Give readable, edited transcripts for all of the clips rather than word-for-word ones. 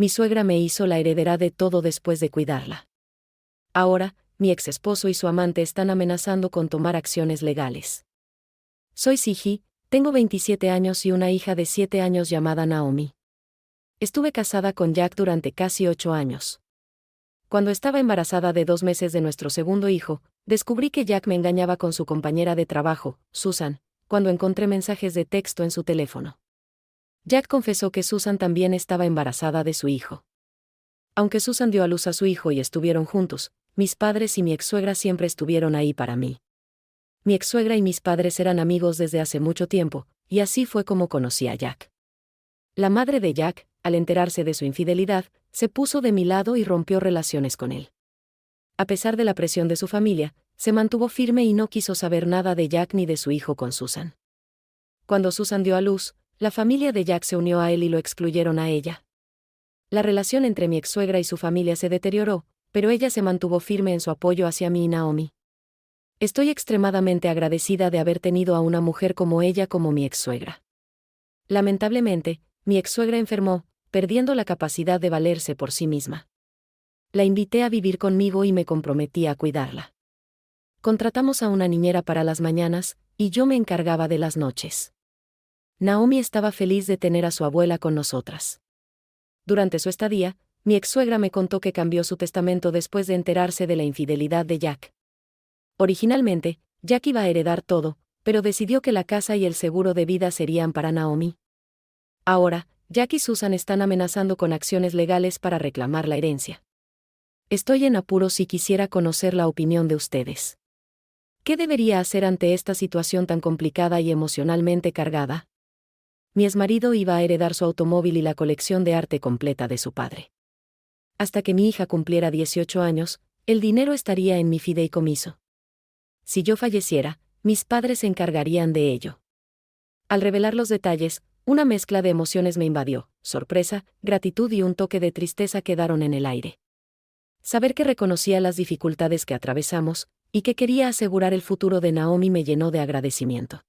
mi suegra me hizo la heredera de todo después de cuidarla. Ahora, mi ex esposo y su amante están amenazando con tomar acciones legales. Soy Siji, tengo 27 años y una hija de 7 años llamada Naomi. Estuve casada con Jack durante casi 8 años. Cuando estaba embarazada de 2 meses de nuestro segundo hijo, descubrí que Jack me engañaba con su compañera de trabajo, Susan, cuando encontré mensajes de texto en su teléfono. Jack confesó que Susan también estaba embarazada de su hijo. Aunque Susan dio a luz a su hijo y estuvieron juntos, mis padres y mi ex-suegra siempre estuvieron ahí para mí. Mi ex-suegra y mis padres eran amigos desde hace mucho tiempo, y así fue como conocí a Jack. La madre de Jack, al enterarse de su infidelidad, se puso de mi lado y rompió relaciones con él. A pesar de la presión de su familia, se mantuvo firme y no quiso saber nada de Jack ni de su hijo con Susan. Cuando Susan dio a luz, la familia de Jack se unió a él y lo excluyeron a ella. La relación entre mi ex-suegra y su familia se deterioró, pero ella se mantuvo firme en su apoyo hacia mí y Naomi. Estoy extremadamente agradecida de haber tenido a una mujer como ella como mi ex-suegra. Lamentablemente, mi ex-suegra enfermó, perdiendo la capacidad de valerse por sí misma. La invité a vivir conmigo y me comprometí a cuidarla. Contratamos a una niñera para las mañanas, y yo me encargaba de las noches. Naomi estaba feliz de tener a su abuela con nosotras. Durante su estadía, mi ex-suegra me contó que cambió su testamento después de enterarse de la infidelidad de Jack. Originalmente, Jack iba a heredar todo, pero decidió que la casa y el seguro de vida serían para Naomi. Ahora, Jack y Susan están amenazando con acciones legales para reclamar la herencia. Estoy en apuros y quisiera conocer la opinión de ustedes. ¿Qué debería hacer ante esta situación tan complicada y emocionalmente cargada? Mi exmarido iba a heredar su automóvil y la colección de arte completa de su padre. Hasta que mi hija cumpliera 18 años, el dinero estaría en mi fideicomiso. Si yo falleciera, mis padres se encargarían de ello. Al revelar los detalles, una mezcla de emociones me invadió: sorpresa, gratitud y un toque de tristeza quedaron en el aire. Saber que reconocía las dificultades que atravesamos, y que quería asegurar el futuro de Naomi me llenó de agradecimiento.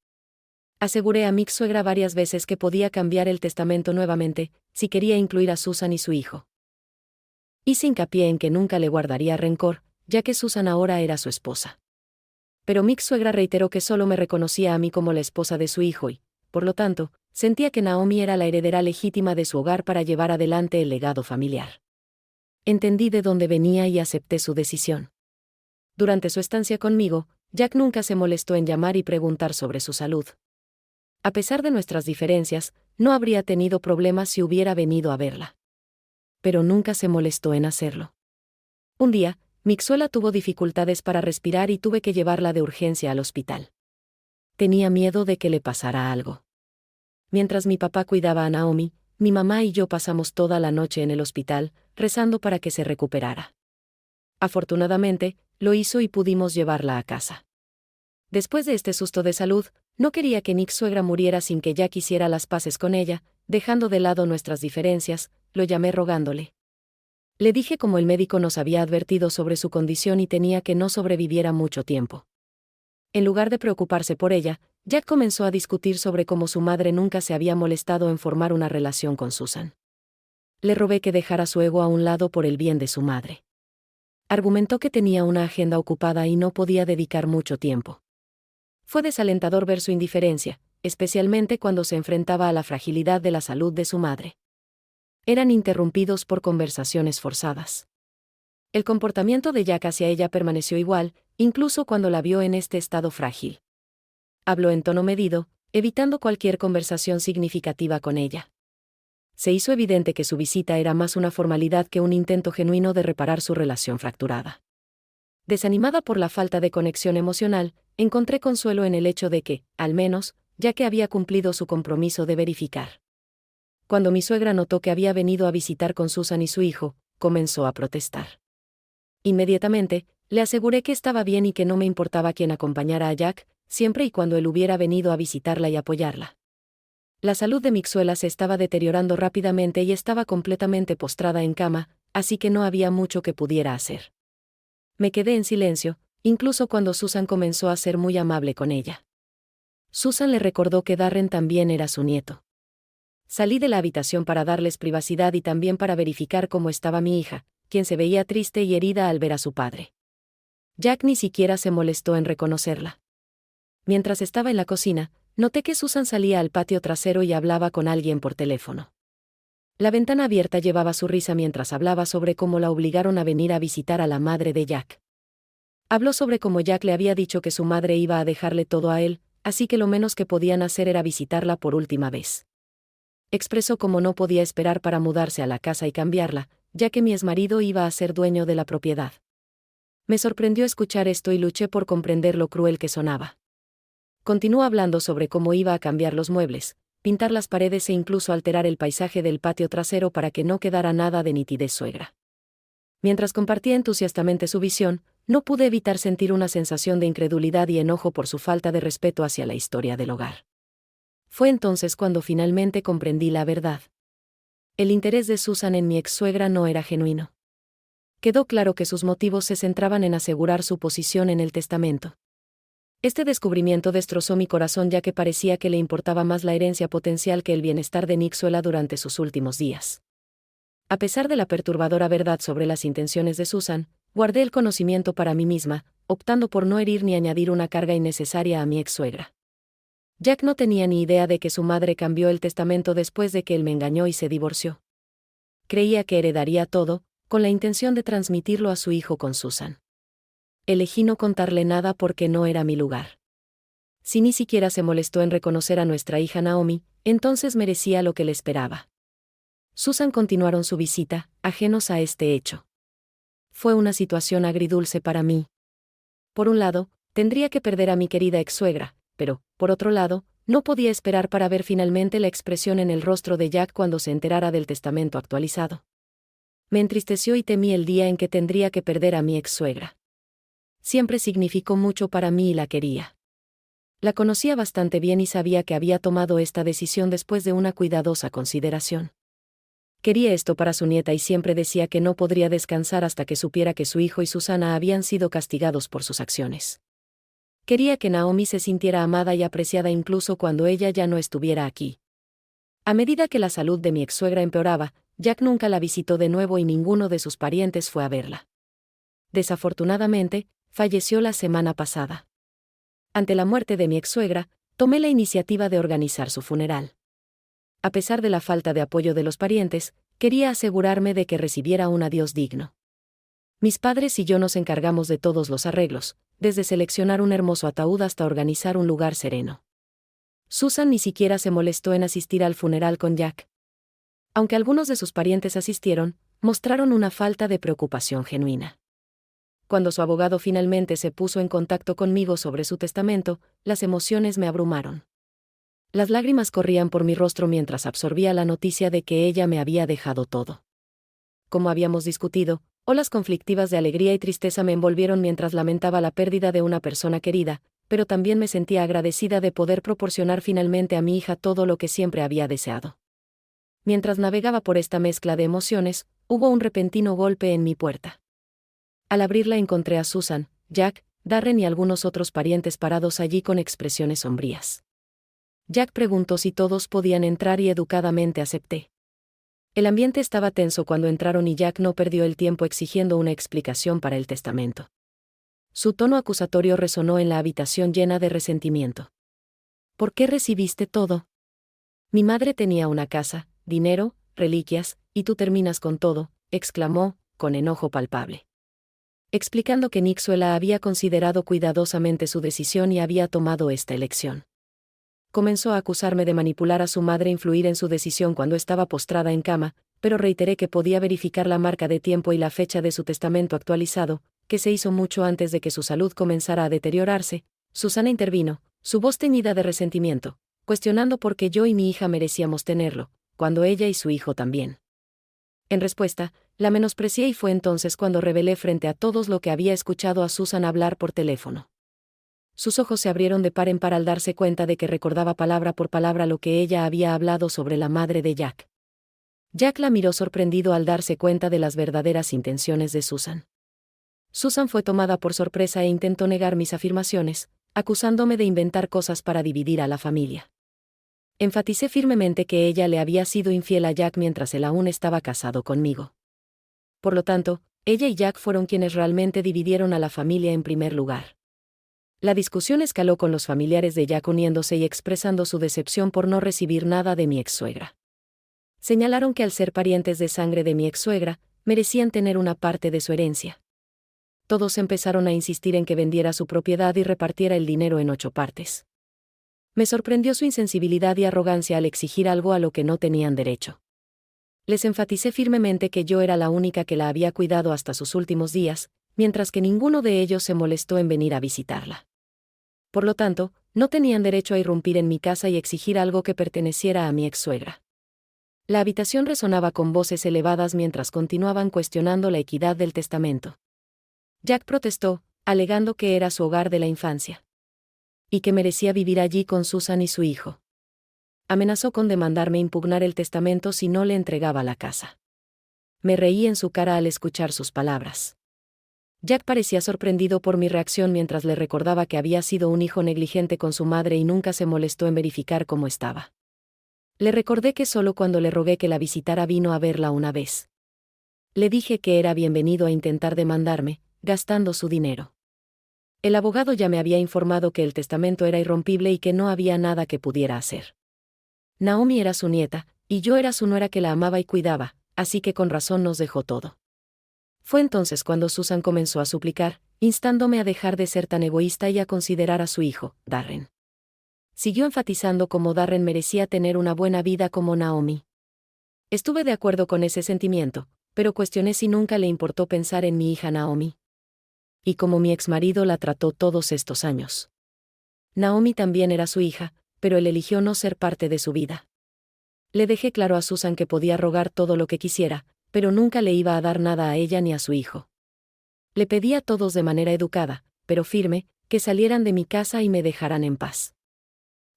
Aseguré a mi suegra varias veces que podía cambiar el testamento nuevamente, si quería incluir a Susan y su hijo. Hice hincapié en que nunca le guardaría rencor, ya que Susan ahora era su esposa. Pero mi suegra reiteró que solo me reconocía a mí como la esposa de su hijo y, por lo tanto, sentía que Naomi era la heredera legítima de su hogar para llevar adelante el legado familiar. Entendí de dónde venía y acepté su decisión. Durante su estancia conmigo, Jack nunca se molestó en llamar y preguntar sobre su salud. A pesar de nuestras diferencias, no habría tenido problemas si hubiera venido a verla. Pero nunca se molestó en hacerlo. Un día, Mixuela tuvo dificultades para respirar y tuve que llevarla de urgencia al hospital. Tenía miedo de que le pasara algo. Mientras mi papá cuidaba a Naomi, mi mamá y yo pasamos toda la noche en el hospital, rezando para que se recuperara. Afortunadamente, lo hizo y pudimos llevarla a casa. Después de este susto de salud, no quería que mi suegra muriera sin que Jack hiciera las paces con ella, dejando de lado nuestras diferencias. Lo llamé rogándole. Le dije cómo el médico nos había advertido sobre su condición y tenía que no sobreviviera mucho tiempo. En lugar de preocuparse por ella, Jack comenzó a discutir sobre cómo su madre nunca se había molestado en formar una relación con Susan. Le rogué que dejara su ego a un lado por el bien de su madre. Argumentó que tenía una agenda ocupada y no podía dedicar mucho tiempo. Fue desalentador ver su indiferencia, especialmente cuando se enfrentaba a la fragilidad de la salud de su madre. Eran interrumpidos por conversaciones forzadas. El comportamiento de Jack hacia ella permaneció igual, incluso cuando la vio en este estado frágil. Habló en tono medido, evitando cualquier conversación significativa con ella. Se hizo evidente que su visita era más una formalidad que un intento genuino de reparar su relación fracturada. Desanimada por la falta de conexión emocional, encontré consuelo en el hecho de que, al menos, Jack había cumplido su compromiso de verificar. Cuando mi suegra notó que había venido a visitar con Susan y su hijo, comenzó a protestar. Inmediatamente, le aseguré que estaba bien y que no me importaba quién acompañara a Jack, siempre y cuando él hubiera venido a visitarla y apoyarla. La salud de Mixuela se estaba deteriorando rápidamente y estaba completamente postrada en cama, así que no había mucho que pudiera hacer. Me quedé en silencio, incluso cuando Susan comenzó a ser muy amable con ella. Susan le recordó que Darren también era su nieto. Salí de la habitación para darles privacidad y también para verificar cómo estaba mi hija, quien se veía triste y herida al ver a su padre. Jack ni siquiera se molestó en reconocerla. Mientras estaba en la cocina, noté que Susan salía al patio trasero y hablaba con alguien por teléfono. La ventana abierta llevaba su risa mientras hablaba sobre cómo la obligaron a venir a visitar a la madre de Jack. Habló sobre cómo Jack le había dicho que su madre iba a dejarle todo a él, así que lo menos que podían hacer era visitarla por última vez. Expresó cómo no podía esperar para mudarse a la casa y cambiarla, ya que mi exmarido iba a ser dueño de la propiedad. Me sorprendió escuchar esto y luché por comprender lo cruel que sonaba. Continuó hablando sobre cómo iba a cambiar los muebles, pintar las paredes e incluso alterar el paisaje del patio trasero para que no quedara nada de nitidez suegra. Mientras compartía entusiastamente su visión, no pude evitar sentir una sensación de incredulidad y enojo por su falta de respeto hacia la historia del hogar. Fue entonces cuando finalmente comprendí la verdad. El interés de Susan en mi ex-suegra no era genuino. Quedó claro que sus motivos se centraban en asegurar su posición en el testamento. Este descubrimiento destrozó mi corazón ya que parecía que le importaba más la herencia potencial que el bienestar de Nixuela durante sus últimos días. A pesar de la perturbadora verdad sobre las intenciones de Susan, guardé el conocimiento para mí misma, optando por no herir ni añadir una carga innecesaria a mi ex-suegra. Jack no tenía ni idea de que su madre cambió el testamento después de que él me engañó y se divorció. Creía que heredaría todo, con la intención de transmitirlo a su hijo con Susan. Elegí no contarle nada porque no era mi lugar. Si ni siquiera se molestó en reconocer a nuestra hija Naomi, entonces merecía lo que le esperaba. Susan continuaron su visita, ajenos a este hecho. Fue una situación agridulce para mí. Por un lado, tendría que perder a mi querida ex-suegra, pero, por otro lado, no podía esperar para ver finalmente la expresión en el rostro de Jack cuando se enterara del testamento actualizado. Me entristeció y temí el día en que tendría que perder a mi ex-suegra. Siempre significó mucho para mí y la quería. La conocía bastante bien y sabía que había tomado esta decisión después de una cuidadosa consideración. Quería esto para su nieta y siempre decía que no podría descansar hasta que supiera que su hijo y Susana habían sido castigados por sus acciones. Quería que Naomi se sintiera amada y apreciada incluso cuando ella ya no estuviera aquí. A medida que la salud de mi ex-suegra empeoraba, Jack nunca la visitó de nuevo y ninguno de sus parientes fue a verla. Desafortunadamente, falleció la semana pasada. Ante la muerte de mi ex-suegra, tomé la iniciativa de organizar su funeral. A pesar de la falta de apoyo de los parientes, quería asegurarme de que recibiera un adiós digno. Mis padres y yo nos encargamos de todos los arreglos, desde seleccionar un hermoso ataúd hasta organizar un lugar sereno. Susan ni siquiera se molestó en asistir al funeral con Jack. Aunque algunos de sus parientes asistieron, mostraron una falta de preocupación genuina. Cuando su abogado finalmente se puso en contacto conmigo sobre su testamento, las emociones me abrumaron. Las lágrimas corrían por mi rostro mientras absorbía la noticia de que ella me había dejado todo. Como habíamos discutido, olas conflictivas de alegría y tristeza me envolvieron mientras lamentaba la pérdida de una persona querida, pero también me sentía agradecida de poder proporcionar finalmente a mi hija todo lo que siempre había deseado. Mientras navegaba por esta mezcla de emociones, hubo un repentino golpe en mi puerta. Al abrirla encontré a Susan, Jack, Darren y algunos otros parientes parados allí con expresiones sombrías. Jack preguntó si todos podían entrar y educadamente acepté. El ambiente estaba tenso cuando entraron y Jack no perdió el tiempo exigiendo una explicación para el testamento. Su tono acusatorio resonó en la habitación llena de resentimiento. ¿Por qué recibiste todo? Mi madre tenía una casa, dinero, reliquias, y tú terminas con todo, exclamó, con enojo palpable. Explicando que Nixuela había considerado cuidadosamente su decisión y había tomado esta elección. Comenzó a acusarme de manipular a su madre e influir en su decisión cuando estaba postrada en cama, pero reiteré que podía verificar la marca de tiempo y la fecha de su testamento actualizado, que se hizo mucho antes de que su salud comenzara a deteriorarse. Susana intervino, su voz teñida de resentimiento, cuestionando por qué yo y mi hija merecíamos tenerlo, cuando ella y su hijo también. En respuesta, la menosprecié y fue entonces cuando revelé frente a todos lo que había escuchado a Susan hablar por teléfono. Sus ojos se abrieron de par en par al darse cuenta de que recordaba palabra por palabra lo que ella había hablado sobre la madre de Jack. Jack la miró sorprendido al darse cuenta de las verdaderas intenciones de Susan. Susan fue tomada por sorpresa e intentó negar mis afirmaciones, acusándome de inventar cosas para dividir a la familia. Enfaticé firmemente que ella le había sido infiel a Jack mientras él aún estaba casado conmigo. Por lo tanto, ella y Jack fueron quienes realmente dividieron a la familia en primer lugar. La discusión escaló con los familiares de Jack uniéndose y expresando su decepción por no recibir nada de mi ex-suegra. Señalaron que al ser parientes de sangre de mi ex-suegra, merecían tener una parte de su herencia. Todos empezaron a insistir en que vendiera su propiedad y repartiera el dinero en 8 partes. Me sorprendió su insensibilidad y arrogancia al exigir algo a lo que no tenían derecho. Les enfaticé firmemente que yo era la única que la había cuidado hasta sus últimos días, mientras que ninguno de ellos se molestó en venir a visitarla. Por lo tanto, no tenían derecho a irrumpir en mi casa y exigir algo que perteneciera a mi ex-suegra. La habitación resonaba con voces elevadas mientras continuaban cuestionando la equidad del testamento. Jack protestó, alegando que era su hogar de la infancia. Y que merecía vivir allí con Susan y su hijo. Amenazó con demandarme impugnar el testamento si no le entregaba la casa. Me reí en su cara al escuchar sus palabras. Jack parecía sorprendido por mi reacción mientras le recordaba que había sido un hijo negligente con su madre y nunca se molestó en verificar cómo estaba. Le recordé que solo cuando le rogué que la visitara vino a verla una vez. Le dije que era bienvenido a intentar demandarme, gastando su dinero. El abogado ya me había informado que el testamento era irrompible y que no había nada que pudiera hacer. Naomi era su nieta, y yo era su nuera que la amaba y cuidaba, así que con razón nos dejó todo. Fue entonces cuando Susan comenzó a suplicar, instándome a dejar de ser tan egoísta y a considerar a su hijo, Darren. Siguió enfatizando cómo Darren merecía tener una buena vida como Naomi. Estuve de acuerdo con ese sentimiento, pero cuestioné si nunca le importó pensar en mi hija Naomi. Y cómo mi exmarido la trató todos estos años. Naomi también era su hija, pero él eligió no ser parte de su vida. Le dejé claro a Susan que podía rogar todo lo que quisiera, pero nunca le iba a dar nada a ella ni a su hijo. Le pedí a todos de manera educada, pero firme, que salieran de mi casa y me dejaran en paz.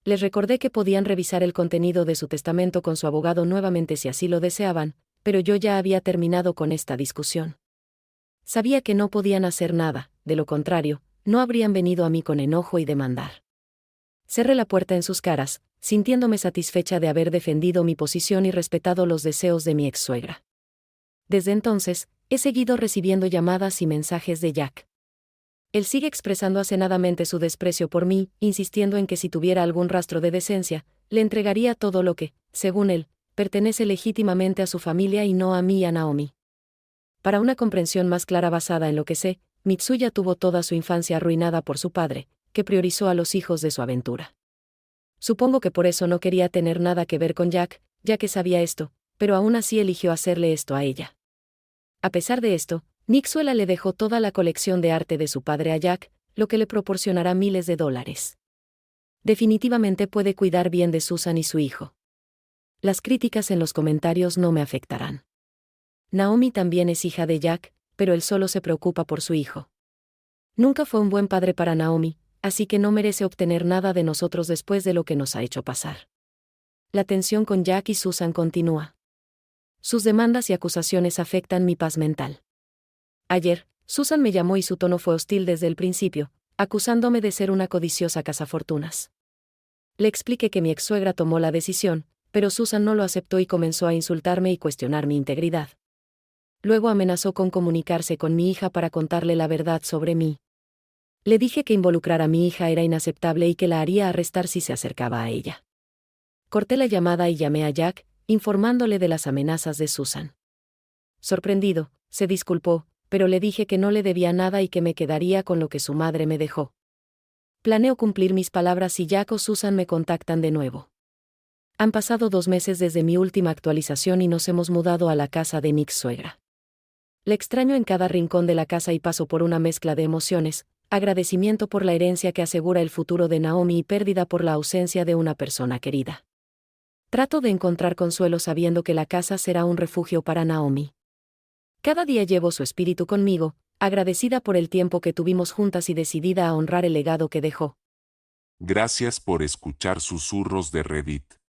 Les recordé que podían revisar el contenido de su testamento con su abogado nuevamente si así lo deseaban, pero yo ya había terminado con esta discusión. Sabía que no podían hacer nada, de lo contrario, no habrían venido a mí con enojo y demandar. Cerré la puerta en sus caras, sintiéndome satisfecha de haber defendido mi posición y respetado los deseos de mi ex-suegra. Desde entonces, he seguido recibiendo llamadas y mensajes de Jack. Él sigue expresando acenadamente su desprecio por mí, insistiendo en que si tuviera algún rastro de decencia, le entregaría todo lo que, según él, pertenece legítimamente a su familia y no a mí y a Naomi. Para una comprensión más clara basada en lo que sé, Mitsuya tuvo toda su infancia arruinada por su padre, que priorizó a los hijos de su aventura. Supongo que por eso no quería tener nada que ver con Jack, ya que sabía esto, pero aún así eligió hacerle esto a ella. A pesar de esto, Nixuela le dejó toda la colección de arte de su padre a Jack, lo que le proporcionará miles de dólares. Definitivamente puede cuidar bien de Susan y su hijo. Las críticas en los comentarios no me afectarán. Naomi también es hija de Jack, pero él solo se preocupa por su hijo. Nunca fue un buen padre para Naomi, así que no merece obtener nada de nosotros después de lo que nos ha hecho pasar. La tensión con Jack y Susan continúa. Sus demandas y acusaciones afectan mi paz mental. Ayer, Susan me llamó y su tono fue hostil desde el principio, acusándome de ser una codiciosa cazafortunas. Le expliqué que mi ex-suegra tomó la decisión, pero Susan no lo aceptó y comenzó a insultarme y cuestionar mi integridad. Luego amenazó con comunicarse con mi hija para contarle la verdad sobre mí. Le dije que involucrar a mi hija era inaceptable y que la haría arrestar si se acercaba a ella. Corté la llamada y llamé a Jack, informándole de las amenazas de Susan. Sorprendido, se disculpó, pero le dije que no le debía nada y que me quedaría con lo que su madre me dejó. Planeo cumplir mis palabras si Jack o Susan me contactan de nuevo. Han pasado 2 meses desde mi última actualización y nos hemos mudado a la casa de mi ex-suegra. Le extraño en cada rincón de la casa y paso por una mezcla de emociones, agradecimiento por la herencia que asegura el futuro de Naomi y pérdida por la ausencia de una persona querida. Trato de encontrar consuelo sabiendo que la casa será un refugio para Naomi. Cada día llevo su espíritu conmigo, agradecida por el tiempo que tuvimos juntas y decidida a honrar el legado que dejó. Gracias por escuchar Susurros de Reddit.